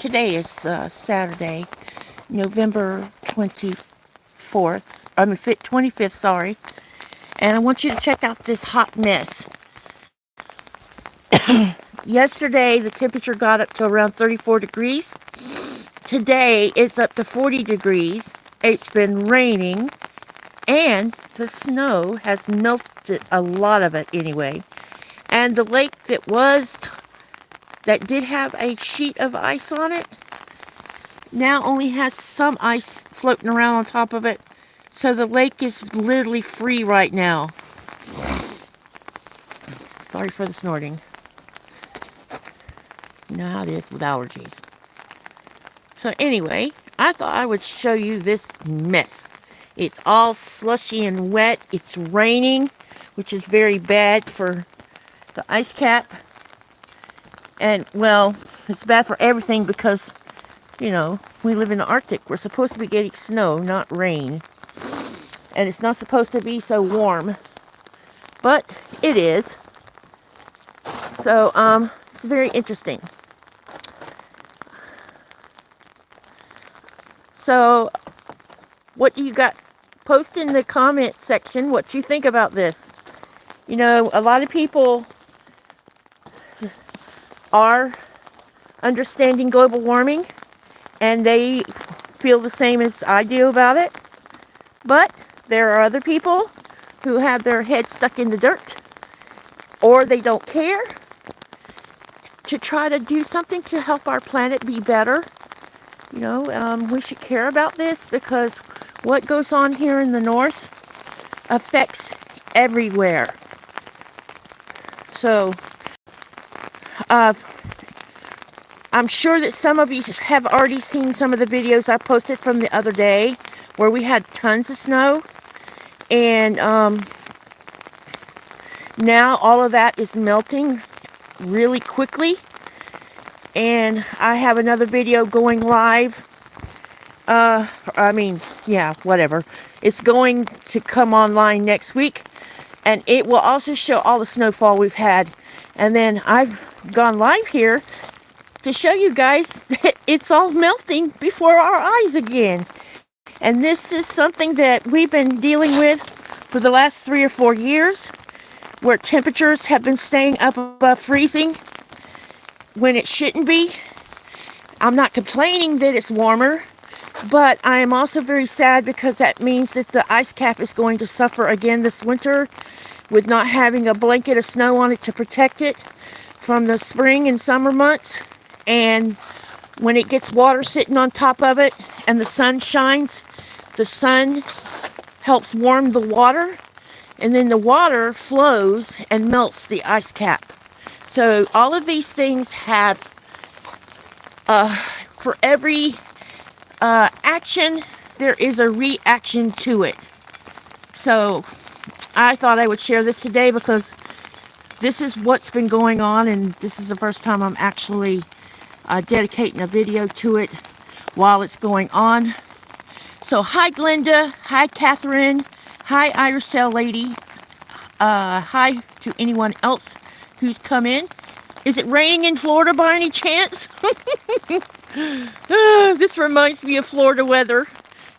Today is Saturday, November 24th. I mean 25th, sorry. And I want you to check out this hot mess. Yesterday, the temperature got up to around 34 degrees. Today, it's up to 40 degrees. It's been raining, and the snow has melted a lot of it anyway. And the lake that did have a sheet of ice on it, now only has some ice floating around on top of it. So the lake is literally free right now. Sorry for the snorting. You know how it is with allergies. So anyway, I thought I would show you this mess. It's all slushy and wet. It's raining, which is very bad for the ice cap. And, well, it's bad for everything because, you know, we live in the Arctic. We're supposed to be getting snow, not rain. And it's not supposed to be so warm. But it is. So, it's very interesting. So, what do you got? Post in the comment section what you think about this. You know, a lot of people are understanding global warming, and they feel the same as I do about it. But there are other people who have their head stuck in the dirt, or they don't care, to try to do something to help our planet be better. You know, we should care about this because what goes on here in the north affects everywhere. So, I'm sure that some of you have already seen some of the videos I posted from the other day where we had tons of snow. And now all of that is melting really quickly. And I have another video going live. Whatever. It's going to come online next week. And it will also show all the snowfall we've had. And then I've gone live here to show you guys that it's all melting before our eyes again. And this is something that we've been dealing with for the last 3 or 4 years, where temperatures have been staying up above freezing when it shouldn't be. I'm not complaining that it's warmer, but I am also very sad because that means that the ice cap is going to suffer again this winter with not having a blanket of snow on it to protect it from the spring and summer months. And when it gets water sitting on top of it and the sun shines, the sun helps warm the water, and then the water flows and melts the ice cap. So all of these things have, for every action, there is a reaction to it. So I thought I would share this today because this is what's been going on, and this is the first time I'm actually dedicating a video to it while it's going on. So hi Glenda, hi Catherine, hi Irish Cell Lady, hi to anyone else who's come in. Is it raining in Florida by any chance? This reminds me of Florida weather.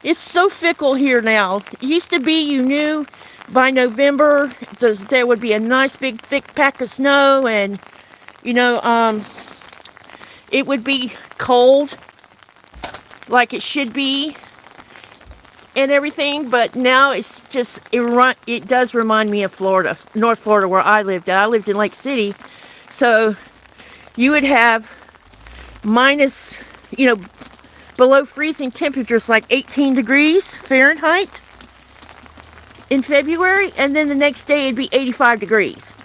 It's so fickle here now. It used to be you knew by November there would be a nice big thick pack of snow, and you know, it would be cold like it should be and everything, but now it's just, it does remind me of Florida, North Florida, where I lived. I lived in Lake City, so you would have minus, you know, below freezing temperatures like 18 degrees Fahrenheit in February, and then the next day it'd be 85 degrees.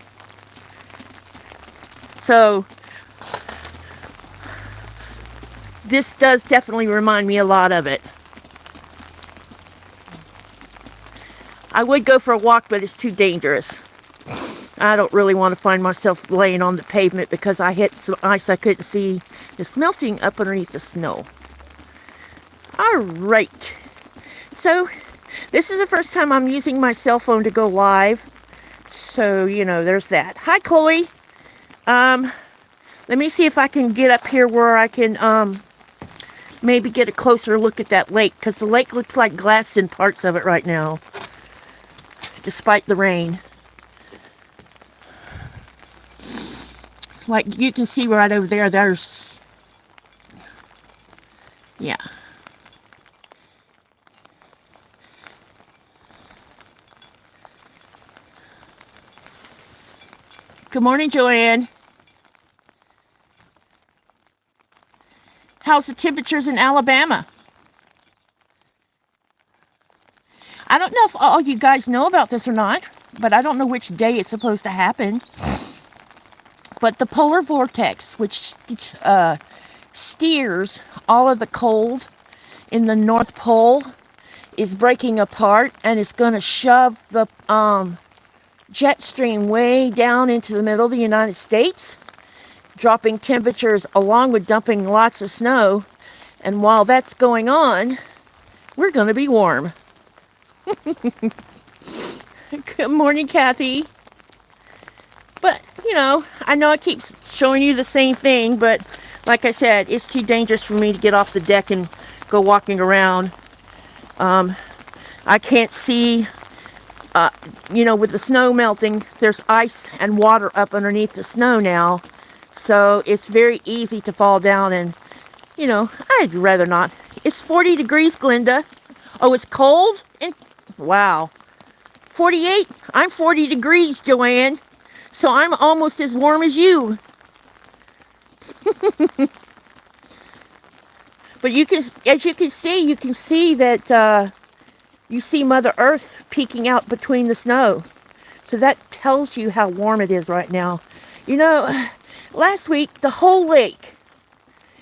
So this does definitely remind me a lot of it. I would go for a walk, but it's too dangerous. I don't really want to find myself laying on the pavement because I hit some ice I couldn't see. It's melting up underneath the snow. Alright. So, this is the first time I'm using my cell phone to go live. So, you know, there's that. Hi, Chloe. Let me see if I can get up here where I can maybe get a closer look at that lake, because the lake looks like glass in parts of it right now, despite the rain. It's like you can see right over there, there's, yeah. Good morning, Joanne. How's the temperatures in Alabama? I don't know if all you guys know about this or not, but I don't know which day it's supposed to happen. But the polar vortex, which steers all of the cold in the North Pole, is breaking apart, and it's going to shove the jet stream way down into the middle of the United States, dropping temperatures along with dumping lots of snow. And while that's going on, we're going to be warm. Good morning, Kathy. But, you know I keep showing you the same thing, but like I said, it's too dangerous for me to get off the deck and go walking around. I can't see, with the snow melting, there's ice and water up underneath the snow now. So it's very easy to fall down and, I'd rather not. It's 40 degrees, Glenda. Oh, it's cold? Wow. 48? I'm 40 degrees, Joanne. So I'm almost as warm as you. But as you can see that you see Mother Earth peeking out between the snow. So that tells you how warm it is right now. Last week, the whole lake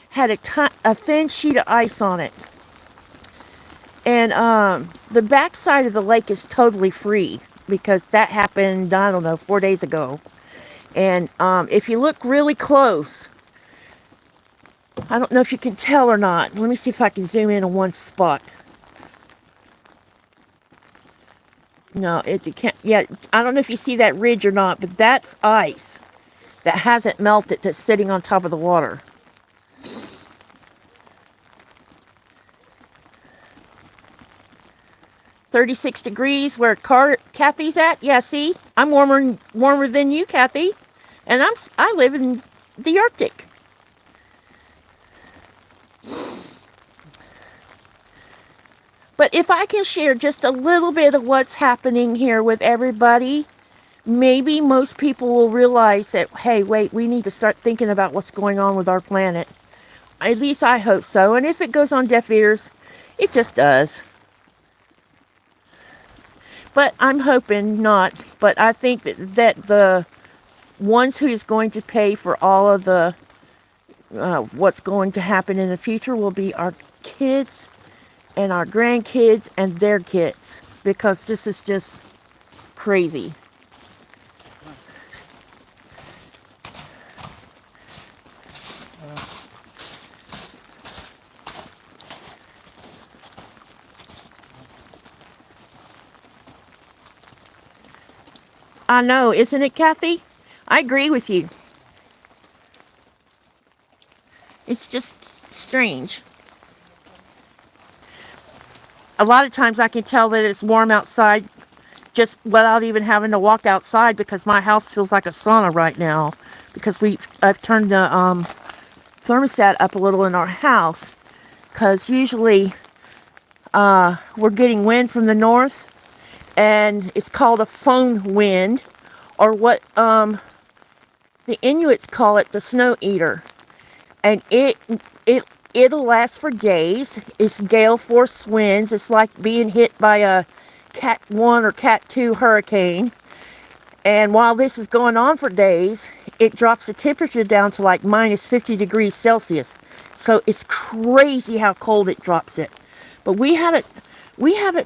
had a thin sheet of ice on it. And the backside of the lake is totally free, because that happened, I don't know, 4 days ago. And if you look really close, I don't know if you can tell or not. Let me see if I can zoom in on one spot. No, it can't. Yeah, I don't know if you see that ridge or not, but that's ice that hasn't melted, that's sitting on top of the water. "36 degrees where Kathy's at." Yeah, see? I'm warmer than you, Kathy. And I live in the Arctic. But if I can share just a little bit of what's happening here with everybody, maybe most people will realize that, hey, wait, we need to start thinking about what's going on with our planet. At least I hope so. And if it goes on deaf ears, it just does. But I'm hoping not. But I think that the ones who is going to pay for all of the what's going to happen in the future will be our kids and our grandkids and their kids, because this is just crazy. I know, isn't it, Kathy? I agree with you. It's just strange. A lot of times I can tell that it's warm outside just without even having to walk outside, because my house feels like a sauna right now, because I've turned the thermostat up a little in our house, because usually we're getting wind from the north, and it's called a foehn wind, or what the Inuits call it, the snow eater. And it'll last for days. It's gale force winds. It's like being hit by a Cat 1 or Cat 2 hurricane. And while this is going on for days, it drops the temperature down to like minus 50 degrees Celsius. So it's crazy how cold it drops it. But we haven't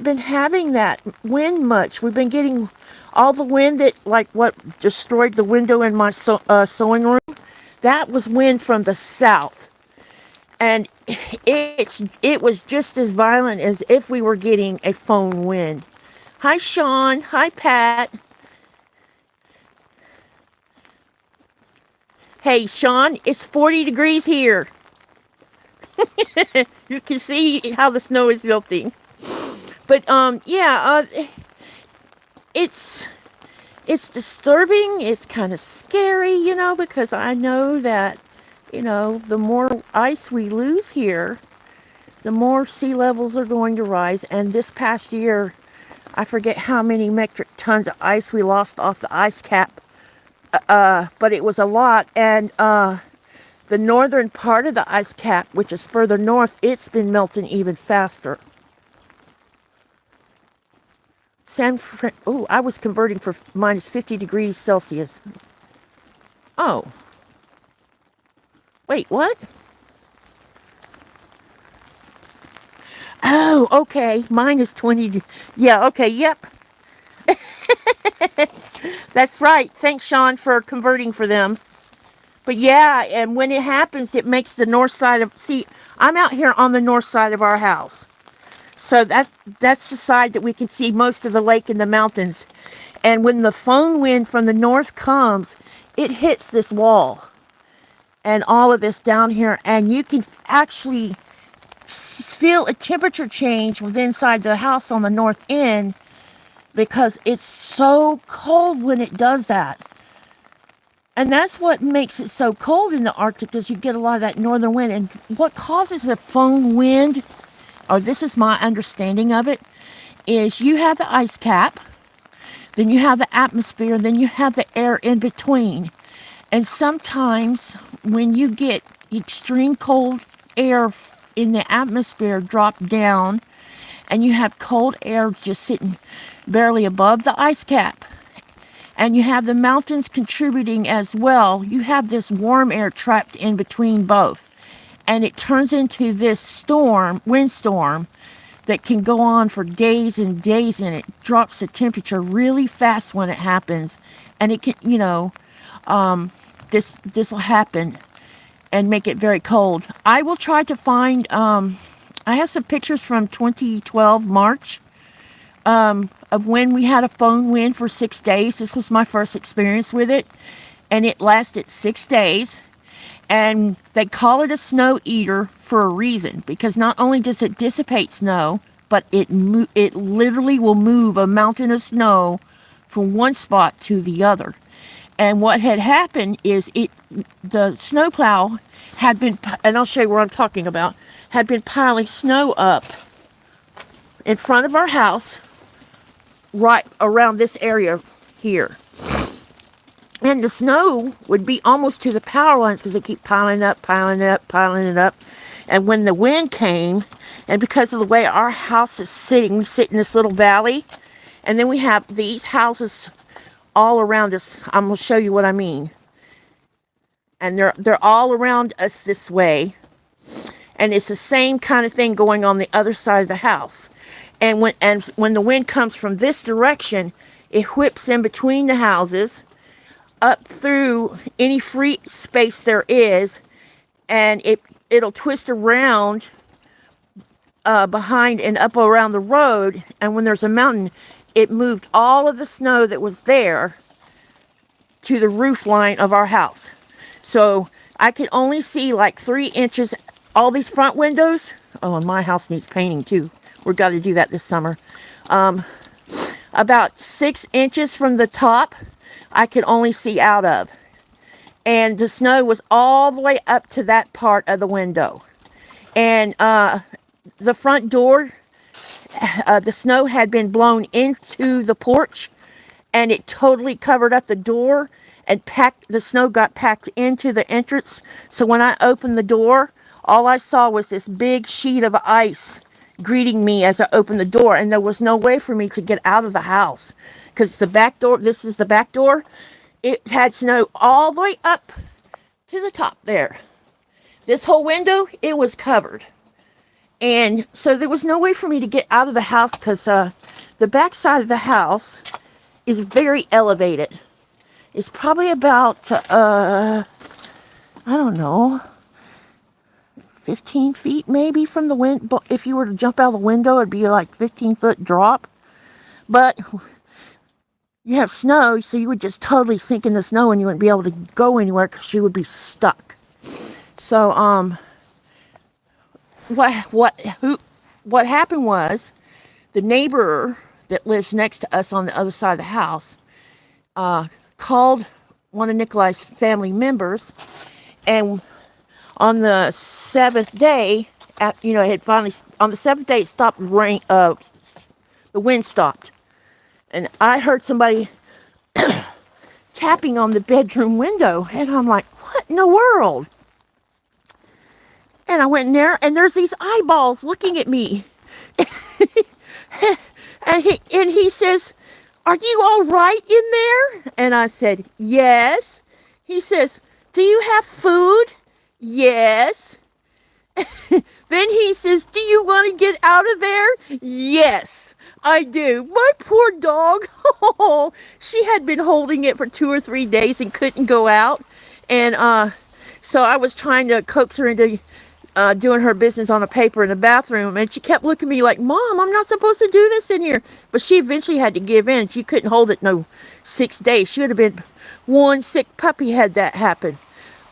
been having that wind much. We've been getting all the wind that, like what destroyed the window in my sewing room. That was wind from the south. And it was just as violent as if we were getting a foehn wind. Hi, Sean. Hi, Pat. Hey, Sean, it's 40 degrees here. You can see how the snow is melting. But yeah, it's disturbing. It's kind of scary, you know, because I know that, you know, the more ice we lose here, the more sea levels are going to rise. And this past year, I forget how many metric tons of ice we lost off the ice cap, but it was a lot. And the northern part of the ice cap, which is further north, it's been melting even faster. Oh, I was converting for minus 50 degrees Celsius. Oh. Wait, what? Oh, okay. Minus 20. Yeah, okay, yep. That's right. Thanks, Sean, for converting for them. But yeah, and when it happens, it makes the north side of... See, I'm out here on the north side of our house. So that's the side that we can see most of the lake and the mountains. And when the foehn wind from the north comes, it hits this wall and all of this down here. And you can actually feel a temperature change with inside the house on the north end because it's so cold when it does that. And that's what makes it so cold in the Arctic, is you get a lot of that northern wind. And what causes a foehn wind, or this is my understanding of it, is you have the ice cap, then you have the atmosphere, then you have the air in between. And sometimes when you get extreme cold air in the atmosphere drop down, and you have cold air just sitting barely above the ice cap, and you have the mountains contributing as well, you have this warm air trapped in between both. And it turns into this storm, windstorm, that can go on for days and days, and it drops the temperature really fast when it happens. And it can, you know, this will happen and make it very cold. I will try to find, I have some pictures from 2012 March, of when we had a foehn wind for 6 days. This was my first experience with it, and it lasted 6 days. And they call it a snow eater for a reason, because not only does it dissipate snow, but it literally will move a mountain of snow from one spot to the other. And what had happened is the snowplow had been, and I'll show you what I'm talking about, had been piling snow up in front of our house, right around this area here. And the snow would be almost to the power lines because they keep piling up, piling up, piling it up. And when the wind came, and because of the way our house is sitting, we sit in this little valley, and then we have these houses all around us. I'm going to show you what I mean. And they're all around us this way. And it's the same kind of thing going on the other side of the house. And when the wind comes from this direction, it whips in between the houses, up through any free space there is, and it'll twist around behind and up around the road. And when there's a mountain, it moved all of the snow that was there to the roof line of our house. So I could only see like 3 inches. All these front windows, oh, and my house needs painting too. We've got to do that this summer. About 6 inches from the top, I could only see out of. And the snow was all the way up to that part of the window. And the front door, the snow had been blown into the porch, and it totally covered up the door, and the snow got packed into the entrance. So when I opened the door, all I saw was this big sheet of ice greeting me as I opened the door, and there was no way for me to get out of the house. Because the back door, this is the back door, it had snow all the way up to the top there. This whole window, it was covered. And so there was no way for me to get out of the house, because the back side of the house is very elevated. It's probably about, I don't know, 15 feet maybe from the wind. But if you were to jump out of the window, it'd be like 15-foot drop. But you have snow, so you would just totally sink in the snow, and you wouldn't be able to go anywhere because you would be stuck. So, what happened was the neighbor that lives next to us on the other side of the house called one of Nikolai's family members, and on the seventh day, it had finally, on the seventh day, it stopped rain. The wind stopped, and I heard somebody tapping on the bedroom window, and I'm like, what in the world? And I went in there, and there's these eyeballs looking at me. and he says, "Are you all right in there?" And I said, "Yes." He says, "Do you have food?" "Yes." Then he says, "Do you want to get out of there?" "Yes, I do." My poor dog. Oh, she had been holding it for 2 or 3 days and couldn't go out. And so I was trying to coax her into doing her business on a paper in the bathroom, and she kept looking at me like, "Mom, I'm not supposed to do this in here." But she eventually had to give in. She couldn't hold it no 6 days. She would have been one sick puppy had that happen.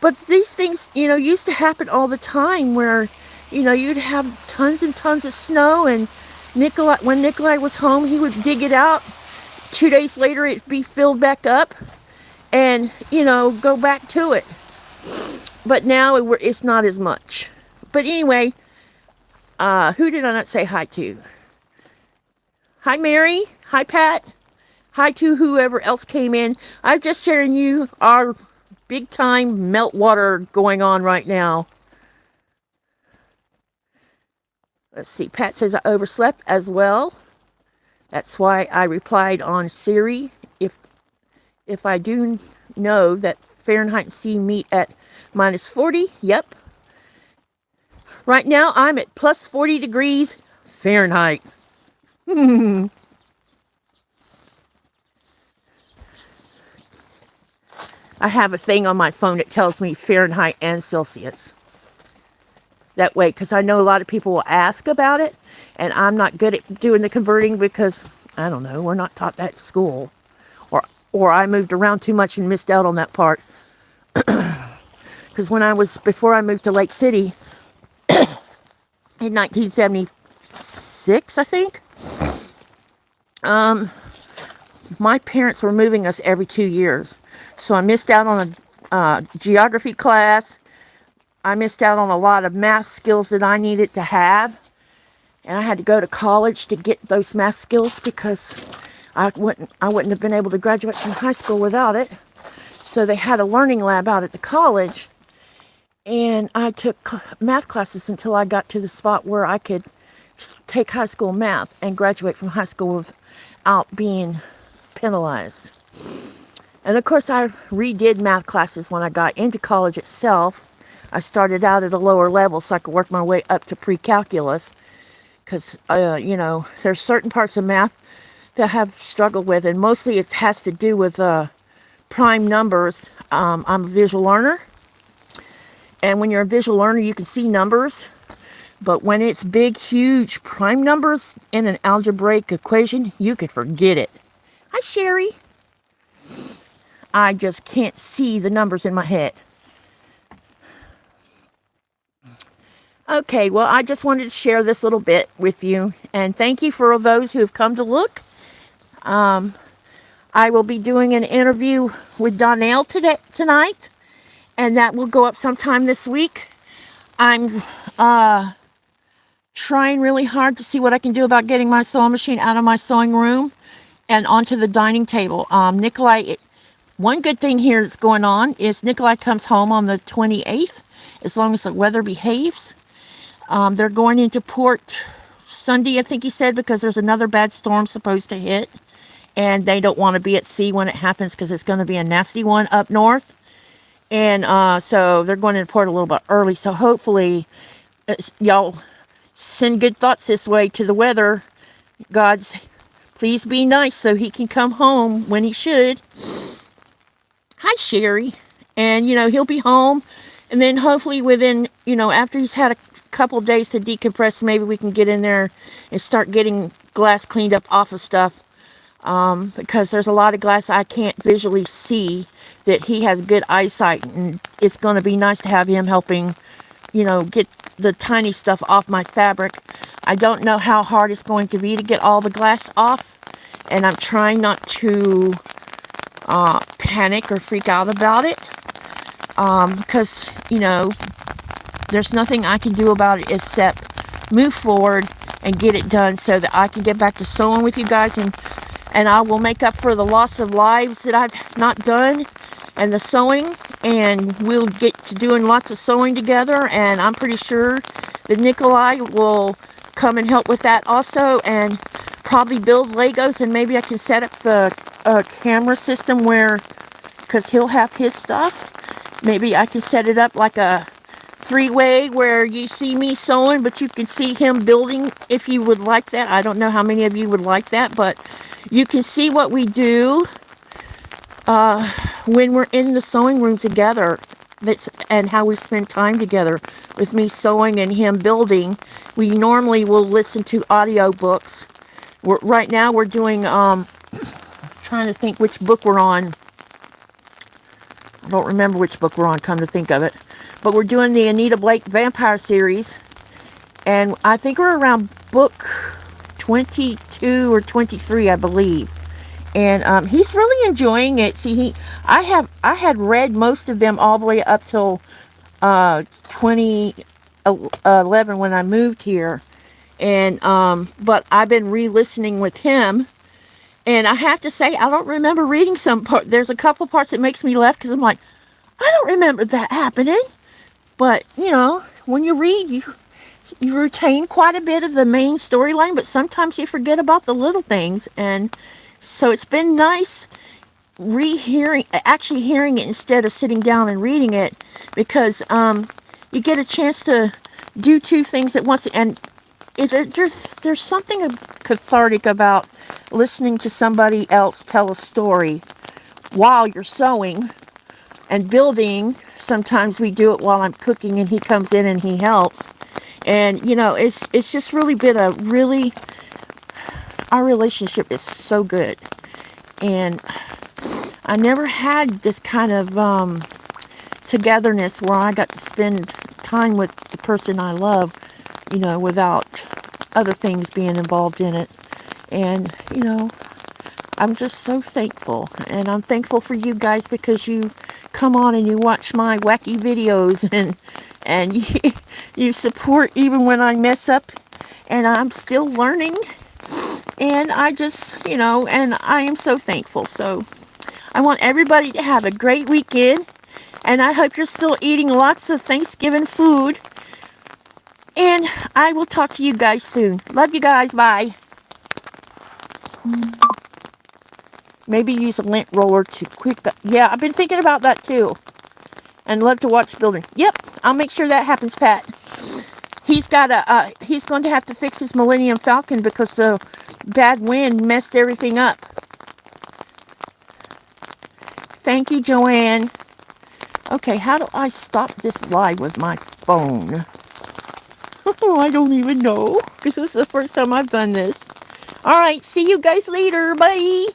But these things, used to happen all the time where, you'd have tons and tons of snow, and when Nikolai was home, he would dig it out. 2 days later, it'd be filled back up and, go back to it. But now it's not as much. But anyway, who did I not say hi to? Hi, Mary. Hi, Pat. Hi to whoever else came in. I'm just sharing you our big time meltwater going on right now. Let's see. Pat says I overslept as well. That's why I replied on Siri. If I do know that Fahrenheit and C meet at -40, yep. Right now, I'm at plus 40 degrees Fahrenheit. I have a thing on my phone that tells me Fahrenheit and Celsius. That way, because I know a lot of people will ask about it, and I'm not good at doing the converting because, I don't know, we're not taught that at school. Or I moved around too much and missed out on that part. Because before I moved to Lake City, in 1976, I think, my parents were moving us every 2 years. So I missed out on a geography class. I missed out on a lot of math skills that I needed to have. And I had to go to college to get those math skills because I wouldn't have been able to graduate from high school without it. So they had a learning lab out at the college. And I took math classes until I got to the spot where I could take high school math and graduate from high school without being penalized. And of course, I redid math classes when I got into college itself. I started out at a lower level so I could work my way up to pre-calculus. Because, there's certain parts of math that I have struggled with. And mostly it has to do with prime numbers. I'm a visual learner. And when you're a visual learner, you can see numbers. But when it's big, huge prime numbers in an algebraic equation, you can forget it. Hi, Sherry. I just can't see the numbers in my head. Okay, well, I just wanted to share this little bit with you. And thank you for those who have come to look. I will be doing an interview with Donnell tonight. And that will go up sometime this week. I'm trying really hard to see what I can do about getting my sewing machine out of my sewing room and onto the dining table. Nikolai, one good thing here that's going on is Nikolai comes home on the 28th, as long as the weather behaves. They're going into port Sunday, I think he said, because there's another bad storm supposed to hit. And they don't want to be at sea when it happens because it's going to be a nasty one up north. And so they're going into port a little bit early. So hopefully y'all send good thoughts this way to the weather. God's, please be nice so he can come home when he should. Hi, Sherry. And, he'll be home. And then hopefully within, after he's had a couple days to decompress, maybe we can get in there and start getting glass cleaned up off of stuff. Because there's a lot of glass I can't visually see that he has good eyesight, and it's going to be nice to have him helping you know, get the tiny stuff off my fabric. I don't know how hard it's going to be to get all the glass off, and I'm trying not to panic or freak out about it, because, you know, there's nothing I can do about it except move forward and get it done so that I can get back to sewing with you guys, and I will make up for the loss of lives that I've not done and the sewing, and we'll get to doing lots of sewing together, and I'm pretty sure that Nikolai will come and help with that also, and probably build Legos, and maybe I can set up the camera system where, because he'll have his stuff, maybe I can set it up like a three-way where you see me sewing, but you can see him building if you would like that. I don't know how many of you would like that, but you can see what we do when we're in the sewing room together, and how we spend time together with me sewing and him building. We normally will listen to audiobooks. Right now we're doing, trying to think which book we're on. I don't remember which book we're on, come to think of it. But we're doing the Anita Blake Vampire series, and I think we're around book 22 or 23, I believe. And he's really enjoying it. See, I had read most of them all the way up till 2011 when I moved here, and but I've been re-listening with him, and I have to say I don't remember reading some part. There's a couple parts that makes me laugh because I'm like, I don't remember that happening. But you know, when you read, you retain quite a bit of the main storyline, but sometimes you forget about the little things. And so it's been nice actually hearing it instead of sitting down and reading it, because you get a chance to do two things at once. And there's something cathartic about listening to somebody else tell a story while you're sewing and building. Sometimes we do it while I'm cooking and he comes in and he helps. And you know, it's just really been our relationship is so good. And I never had this kind of togetherness where I got to spend time with the person I love, you know, without other things being involved in it. And, you know, I'm just so thankful. And I'm thankful for you guys, because you come on and you watch my wacky videos, and you support even when I mess up, and I'm still learning. And I just, you know, and I am so thankful. So I want everybody to have a great weekend, and I hope you're still eating lots of Thanksgiving food. And I will talk to you guys soon. Love you guys. Bye. Maybe use a lint roller to yeah, I've been thinking about that too. And love to watch building. Yep, I'll make sure that happens, Pat. He's going to have to fix his Millennium Falcon because the bad wind messed everything up. Thank you, Joanne. Okay, how do I stop this live with my phone? I don't even know, because this is the first time I've done this. All right, see you guys later. Bye.